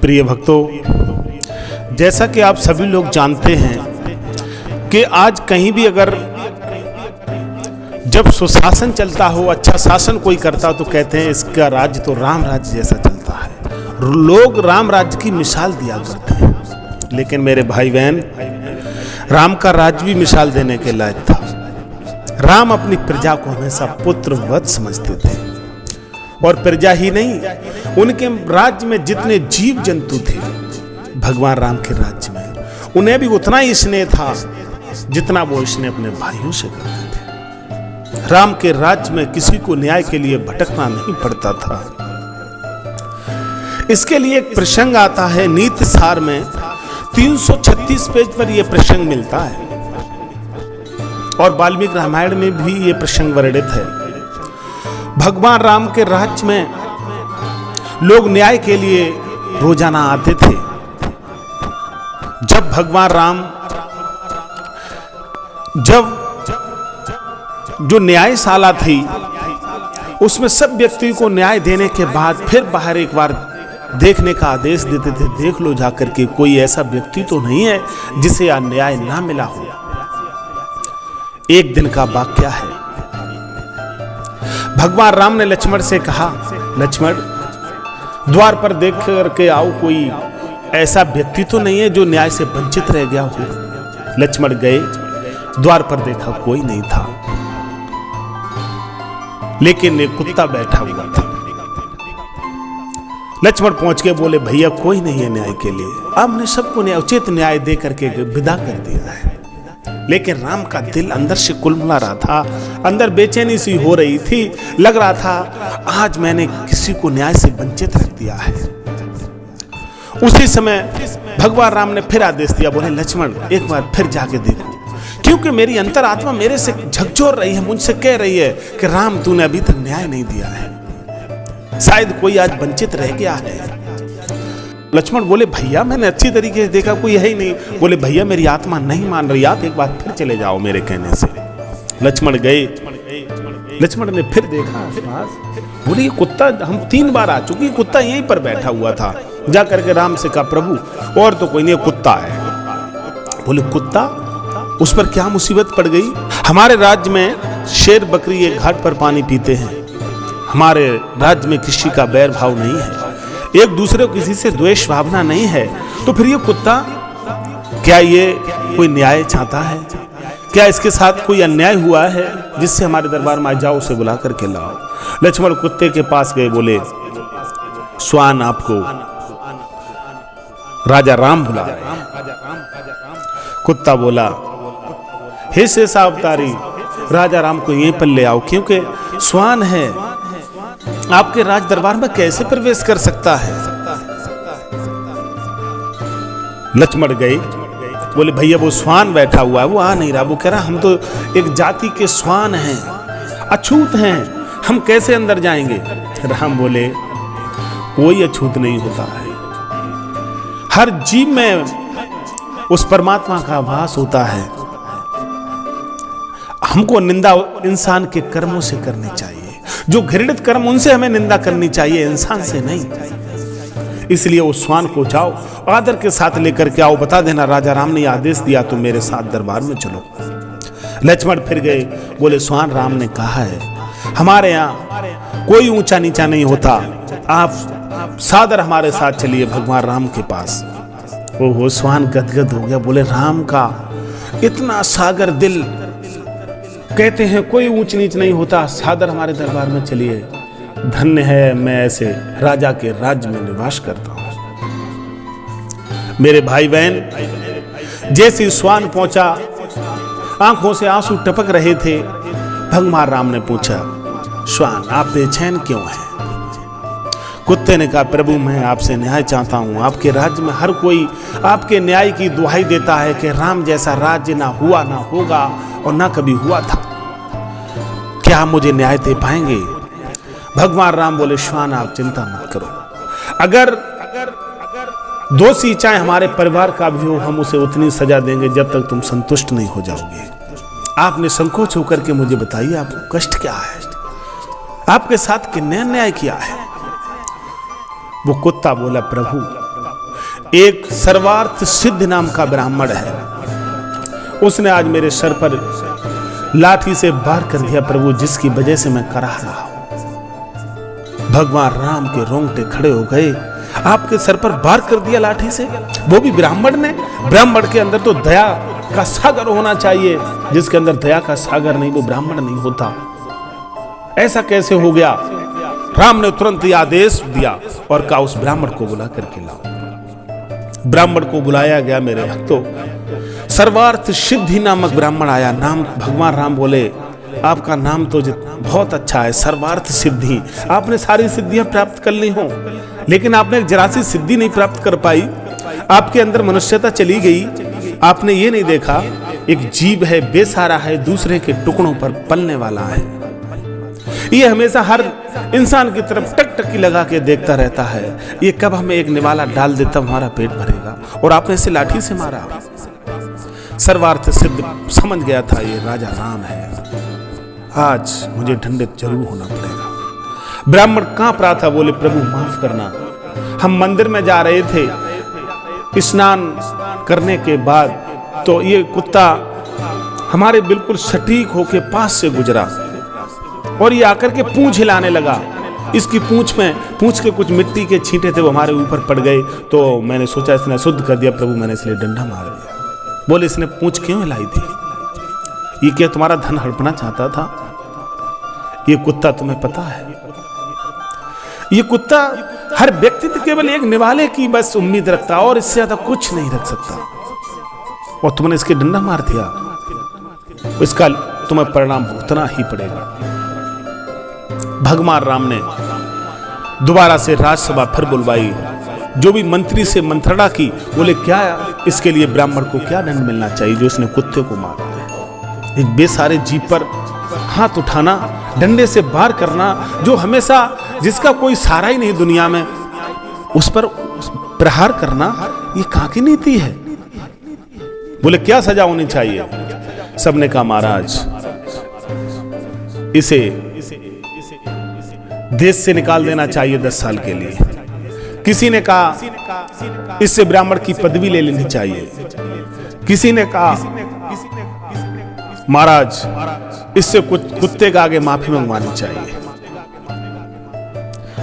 प्रिय भक्तों, जैसा कि आप सभी लोग जानते हैं कि आज कहीं भी अगर जब सुशासन चलता हो, अच्छा शासन कोई करता हो, तो कहते हैं इसका राज्य तो राम राज्य जैसा चलता है। लोग राम राज्य की मिसाल दिया करते हैं, लेकिन मेरे भाई बहन, राम का राज्य भी मिसाल देने के लायक था। राम अपनी प्रजा को हमेशा पुत्रवत समझते थे, और प्रजा ही नहीं, उनके राज्य में जितने जीव जंतु थे भगवान राम के राज्य में, उन्हें भी उतना ही स्नेह था जितना वो स्नेह अपने भाइयों से करते थे। राम के राज्य में किसी को न्याय के लिए भटकना नहीं पड़ता था। इसके लिए एक प्रसंग आता है नीति सार में, 336 पेज पर यह प्रसंग मिलता है, और वाल्मीकि रामायण में भी यह प्रसंग वर्णित है। भगवान राम के राज्य में लोग न्याय के लिए रोजाना आते थे। जब भगवान राम जब जो न्यायशाला थी उसमें सब व्यक्ति को न्याय देने के बाद फिर बाहर एक बार देखने का आदेश देते थे, देख लो जाकर के कोई ऐसा व्यक्ति तो नहीं है जिसे अन्याय ना मिला हो। एक दिन का वाक्य है, भगवान राम ने लक्ष्मण से कहा, लक्ष्मण द्वार पर देख करके आओ, कोई ऐसा व्यक्ति तो नहीं है जो न्याय से वंचित रह गया हो। लक्ष्मण गए, द्वार पर देखा कोई नहीं था, लेकिन एक कुत्ता बैठा हुआ था। लक्ष्मण पहुंच के बोले, भैया कोई नहीं है न्याय के लिए, आपने सबको न्याय उचित न्याय दे करके विदा कर दिया है। लेकिन राम का दिल अंदर से कुलमुला रहा था, अंदर बेचैनी सी हो रही थी, लग रहा था आज मैंने किसी को न्याय से वंचित रख दिया है। उसी समय भगवान राम ने फिर आदेश दिया, बोले लक्ष्मण एक बार फिर जाके देखो, क्योंकि मेरी अंतरात्मा मेरे से झकझोर रही है, मुझसे कह रही है कि राम तूने अभी तक न्याय नहीं दिया है, शायद कोई आज वंचित रह गया है। लक्ष्मण बोले, भैया मैंने अच्छी तरीके से देखा कोई है ही नहीं। बोले, भैया मेरी आत्मा नहीं मान रही, आप एक बार फिर चले जाओ मेरे कहने से। लक्ष्मण गए, लक्ष्मण ने फिर देखा आसपास, बोले ये कुत्ता, हम 3 बार आ चुके, कुत्ता यहीं पर बैठा हुआ था। जा करके राम से कहा, प्रभु और तो कोई नहीं, कुत्ता है। बोले, कुत्ता, उस पर क्या मुसीबत पड़ गई? हमारे राज्य में शेर बकरी एक घाट पर पानी पीते हैं, हमारे राज्य में किसी का बैर भाव नहीं है, एक दूसरे को किसी से द्वेष भावना नहीं है, तो फिर ये कुत्ता, क्या ये कोई न्याय चाहता है? क्या इसके साथ कोई अन्याय हुआ है जिससे हमारे दरबार में जाओ, उसे बुला करके लाओ। लक्ष्मण कुत्ते के पास गए, बोले स्वान आपको राजा राम बुला रहे हैं। कुत्ता बोला, हे शेषावतारी, राजा राम को यहीं पर ले आओ, क्योंकि स्वान है, आपके राज दरबार में कैसे प्रवेश कर सकता है? लक्ष्मण गए, बोले भैया वो स्वान बैठा हुआ है, वो आ नहीं रहा। वो कह रहा हम तो एक जाति के स्वान हैं, अछूत हैं, हम कैसे अंदर जाएंगे? राम बोले, कोई अछूत नहीं होता है, हर जीव में उस परमात्मा का वास होता है। हमको निंदा इंसान के कर्मों से करनी चाहिए, जो घृणित कर्म उनसे हमें निंदा करनी चाहिए, इंसान से नहीं। इसलिए उस स्वान को जाओ, आदर के साथ लेकर के आओ, बता देना राजा राम ने आदेश दिया, तो मेरे साथ दरबार में चलो। लक्ष्मण फिर गए, बोले स्वान राम ने कहा है हमारे यहाँ कोई ऊंचा नीचा नहीं होता, आप सादर हमारे साथ चलिए भगवान राम के पास। वो स्वान गदगद हो गया, बोले राम का इतना सागर दिल, कहते हैं कोई ऊंच नीच नहीं होता, सादर हमारे दरबार में चलिए, धन्य है मैं ऐसे राजा के राज्य में निवास करता हूं। मेरे भाई बहन, जैसे स्वान पहुंचा, आंखों से आंसू टपक रहे थे। भगवान राम ने पूछा, स्वान आप बेचैन क्यों हैं? कुत्ते ने कहा, प्रभु मैं आपसे न्याय चाहता हूं, आपके राज्य में हर कोई आपके न्याय की दुहाई देता है कि राम जैसा राज्य ना हुआ, ना होगा और ना कभी हुआ था, क्या आप मुझे न्याय दे पाएंगे? भगवान राम बोले, श्वान आप चिंता मत करो, अगर दोषी चाहे हमारे परिवार का भी हो, हम उसे उतनी सजा देंगे जब तक तुम संतुष्ट नहीं हो जाओगे। आपने संकोच होकर के मुझे बताइए आपको कष्ट क्या है, आपके साथ किन्ने अन्याय किया है? वो कुत्ता बोला, प्रभु एक सर्वार्थ सिद्ध नाम का ब्राह्मण है, उसने आज मेरे सर पर लाठी से वार कर दिया प्रभु, जिसकी वजह से मैं कराह रहा हूं। भगवान राम के रोंगटे खड़े हो गए। आपके सर पर वार कर दिया लाठी से, वो भी ब्राह्मण ने। ब्राह्मण के अंदर तो दया का सागर होना चाहिए, जिसके अंदर दया का सागर नहीं वो ब्राह्मण नहीं होता। ऐसा कैसे हो गया? राम ने तुरंत ही आदेश दिया और कहा उस ब्राह्मण को बुला करके लाओ। ब्राह्मण को बुलाया गया मेरे भक्तों। सर्वार्थ सिद्धि नामक ब्राह्मण आया। नाम भगवान राम बोले आपका नाम तो बहुत अच्छा है, सर्वार्थ सिद्धि। आपने सारी सिद्धियां प्राप्त कर ली हो, लेकिन आपने जरा सी सिद्धि नहीं प्राप्त कर पाई। आपके अंदर मनुष्यता चली गई। आपने ये नहीं देखा एक जीव है, बेसहारा है, दूसरे के टुकड़ों पर पलने वाला है। ये हमेशा हर इंसान की तरफ टकटकी लगा के देखता रहता है, ये कब हमें एक निवाला डाल देता हमारा पेट भरेगा। और आपने इसे लाठी से मारा। सर्वार्थ सिद्ध समझ गया था ये राजा राम है, आज मुझे दंडित जरूर होना पड़ेगा। ब्राह्मण कांप रहा था, बोले प्रभु माफ करना, हम मंदिर में जा रहे थे स्नान करने के बाद, तो ये कुत्ता हमारे बिल्कुल सटीक होके पास से गुजरा और ये आकर के पूंछ हिलाने लगा। इसकी पूंछ के कुछ मिट्टी के छींटे थे, वो हमारे ऊपर पड़ गए। तो मैंने सोचा इसने शुद्ध कर दिया प्रभु, मैंने इसलिए डंडा मार दिया। बोले इसने पूंछ क्यों हिलाई थी? ये क्या तुम्हारा धन हड़पना चाहता था? ये कुत्ता तुम्हें पता है? ये कुत्ता हर व्यक्ति केवल एक निवाले की बस उम्मीद रखता और इससे ज्यादा कुछ नहीं रख सकता, और तुमने इसके डंडा मार दिया, इसका तुम्हें परिणाम भुगतना ही पड़ेगा। भगवान राम ने दोबारा से राजसभा फिर बुलवाई। जो भी मंत्री से मंत्रणा की, बोले क्या इसके लिए ब्राह्मण को क्या दंड मिलना चाहिए जो इसने कुत्ते को मारा है। एक बेसहारे जीव पर हाथ उठाना, डंडे से वार करना, जो हमेशा जिसका कोई सहारा ही नहीं दुनिया में, उस पर प्रहार करना, ये कहां की नीति है? बोले क्या सजा होनी चाहिए? सबने कहा महाराज इसे देश से निकाल देना चाहिए 10 साल के लिए। किसी ने कहा इससे ब्राह्मण की पदवी ले लेनी चाहिए। किसी ने कहा महाराज इससे कुत्ते का आगे माफी मंगवानी चाहिए।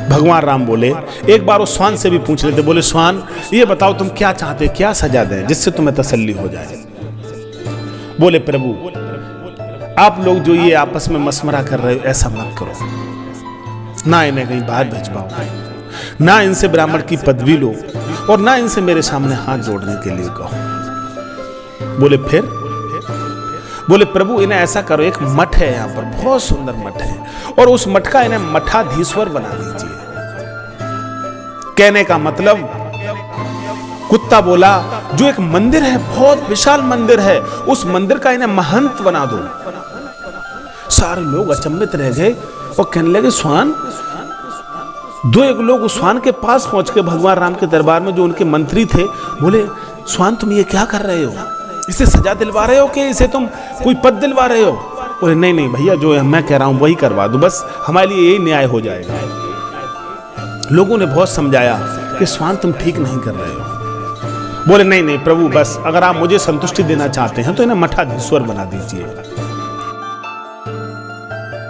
भगवान राम बोले एक बार उस स्वान से भी पूछ लेते, बोले स्वान ये बताओ तुम क्या चाहते, क्या सजा दें जिससे तुम्हें तसल्ली हो जाए। बोले प्रभु आप लोग जो ये आपस में मशवरा कर रहे हो ऐसा मत करो, ना इन्हें कहीं बाहर भिजवाओ, ना इनसे ब्राह्मण की पदवी लो, और ना इनसे मेरे सामने हाथ जोड़ने के लिए कहो। बोले फिर? बोले प्रभु इन्हें ऐसा करो, एक मठ है यहाँ पर, बहुत सुंदर मठ है, और उस मठ का इन्हें मठाधीश्वर बना दीजिए। कहने का मतलब कुत्ता बोला जो एक मंदिर है, बहुत विशाल मंदिर है, उस मंदिर का इन्हें महंत बना दो। सारे लोग अचंभित रह गए और कहने लगे स्वान। दो एक लोग उस स्वान के पास पहुंच के भगवान राम के दरबार में जो उनके मंत्री थे, बोले स्वान तुम ये क्या कर रहे हो? इसे सजा दिलवा रहे हो कि इसे तुम कोई पद दिलवा रहे हो? बोले नहीं नहीं भैया, जो मैं कह रहा हूं वही करवा दो, बस हमारे लिए यही न्याय हो जाएगा। लोगों ने बहुत समझाया कि स्वान तुम ठीक नहीं कर रहे हो। बोले नहीं नहीं प्रभु, बस अगर आप मुझे संतुष्टि देना चाहते हैं तो इन्हें मठाधीश्वर बना दीजिए।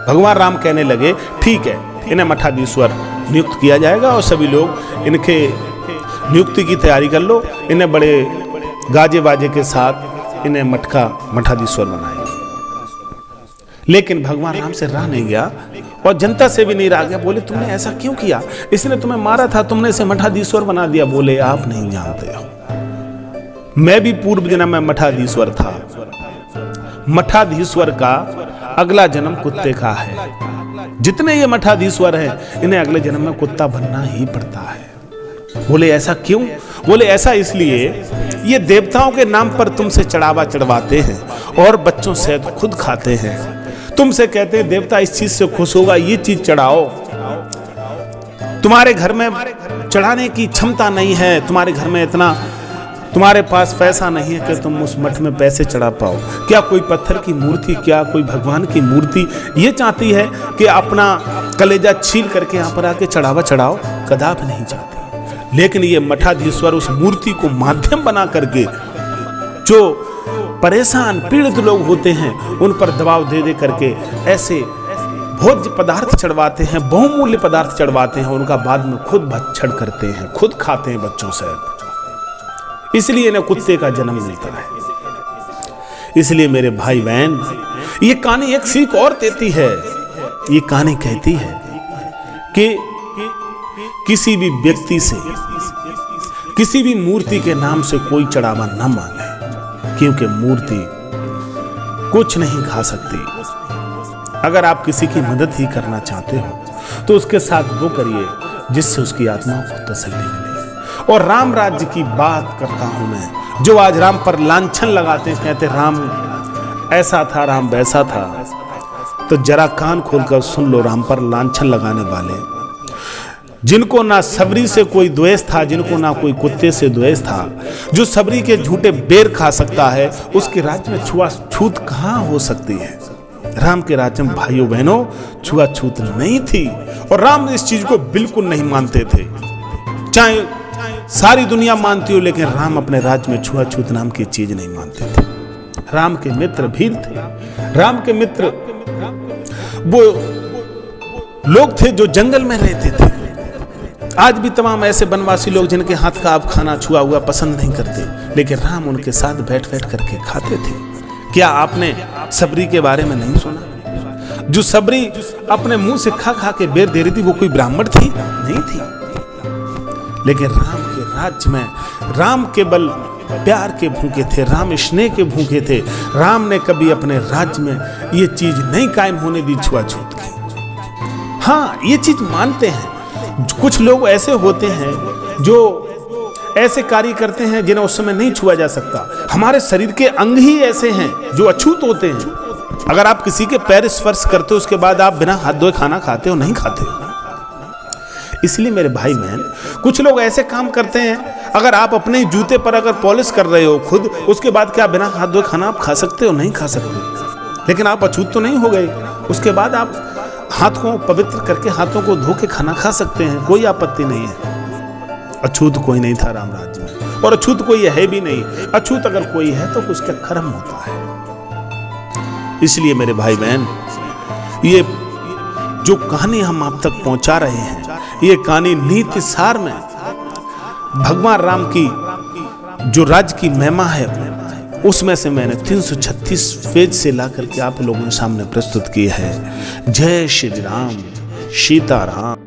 भगवान राम कहने लगे ठीक है, इन्हें मठाधीश्वर नियुक्त किया जाएगा और सभी लोग इनके नियुक्ति की तैयारी कर लो। इन्हें बड़े गाजे बाजे के साथ इन्हें मठाधीश्वर बनाएंगे। लेकिन भगवान राम से रहा नहीं गया और जनता से भी नहीं रहा गया। बोले तुमने ऐसा क्यों किया? इसने तुम्हें मारा था, तुमने इसे मठाधीश्वर बना दिया। बोले आप नहीं जानते हो, मैं भी पूर्व जन्म में मठाधीश्वर था। मठाधीश्वर का अगला जन्म कुत्ते का है। जितने ये मठाधीश्वर हैं, इन्हें अगले जन्म में कुत्ता बनना ही पड़ता है। बोले ऐसा क्यों? बोले ऐसा इसलिए, ये देवताओं के नाम पर तुमसे चढ़ावा चढ़वाते हैं और बच्चों से खुद खाते हैं। तुमसे कहते हैं देवता इस चीज से खुश होगा, ये चीज चढ़ाओ। तुम्हारे घर में चढ़ाने की क्षमता नहीं है, तुम्हारे घर में इतना तुम्हारे पास पैसा नहीं है कि तुम उस मठ में पैसे चढ़ा पाओ। क्या कोई पत्थर की मूर्ति, क्या कोई भगवान की मूर्ति ये चाहती है कि अपना कलेजा छील करके यहाँ पर आके चढ़ावा चढ़ाओ? कदापि नहीं चाहती। लेकिन ये मठाधीश्वर उस मूर्ति को माध्यम बना करके जो परेशान पीड़ित लोग होते हैं उन पर दबाव दे दे करके ऐसे भोज्य पदार्थ चढ़वाते हैं, बहुमूल्य पदार्थ चढ़वाते हैं, उनका बाद में खुद भक्षण करते हैं, खुद खाते हैं बच्चों से। इसलिए ना कुत्ते का जन्म मिलता है। इसलिए मेरे भाई बहन, ये कहानी एक सीख और देती है। ये कहानी कहती है कि किसी भी व्यक्ति से, किसी भी मूर्ति के नाम से कोई चढ़ावा न मांगे, क्योंकि मूर्ति कुछ नहीं खा सकती। अगर आप किसी की मदद ही करना चाहते हो तो उसके साथ वो करिए जिससे उसकी आत्मा को तसल्ली मिले। और राम राज्य की बात करता हूं मैं, जो आज राम पर लांछन लगाते हैं, कहते राम ऐसा था, राम वैसा था, तो जरा कान खोलकर सुन लो। राम पर लांछन लगाने वाले, जिनको ना सबरी से कोई द्वेष था, जिनको ना कोई कुत्ते से द्वेष था, जो सबरी के झूठे बेर खा सकता है, उसके राज्य में छुआछूत कहां हो सकती है। राम के राज्य में भाइयों बहनों छुआछूत नहीं थी, और राम इस चीज को बिल्कुल नहीं मानते थे। चाहे सारी दुनिया मानती हो, लेकिन राम अपने राज्य में छुआछूत नाम की चीज नहीं मानते थे। राम के मित्र भील थे। राम के मित्र वो लोग थे जो जंगल में रहते थे। आज भी तमाम ऐसे वनवासी लोग जिनके हाथ का आप खाना छुआ हुआ पसंद नहीं करते, लेकिन राम उनके साथ बैठ बैठ करके खाते थे। क्या आपने सबरी के बारे में नहीं सुना? जो सबरी अपने मुंह से खा खा के बेर दे रही थी, वो कोई ब्राह्मण थी? नहीं थी। लेकिन राम के राज्य में राम केवल प्यार के भूखे थे, राम स्नेह के भूखे थे। राम ने कभी अपने राज्य में ये चीज नहीं कायम होने दी, छुआछूत की। हाँ, ये चीज मानते हैं। कुछ लोग ऐसे होते हैं जो ऐसे कार्य करते हैं जिन्हें उस समय नहीं छुआ जा सकता। हमारे शरीर के अंग ही ऐसे हैं जो अछूत होते हैं। अगर आप किसी के पैर स्पर्श करते हो, उसके बाद आप बिना हाथ धोए खाना खाते हो? नहीं खाते हो। इसलिए मेरे भाई बहन, कुछ लोग ऐसे काम करते हैं, अगर आप अपने जूते पर अगर पॉलिश कर रहे हो खुद, उसके बाद क्या बिना हाथ धोए खाना आप खा सकते हो? नहीं खा सकते। लेकिन आप अछूत तो नहीं हो गए। उसके बाद आप हाथ को पवित्र करके, हाथों को धो के खाना खा सकते हैं, कोई आपत्ति नहीं है। अछूत कोई नहीं था राम राज्य में, और अछूत कोई है भी नहीं। अछूत अगर कोई है तो उसका कर्म होता है। इसलिए मेरे भाई बहन, ये जो कहानी हम आप तक पहुंचा रहे हैं, ये कहानी नीति सार में भगवान राम की जो राज्य की महिमा है, उसमें से मैंने 336 पेज से ला करके आप लोगों के सामने प्रस्तुत की है। जय श्री राम, सीताराम।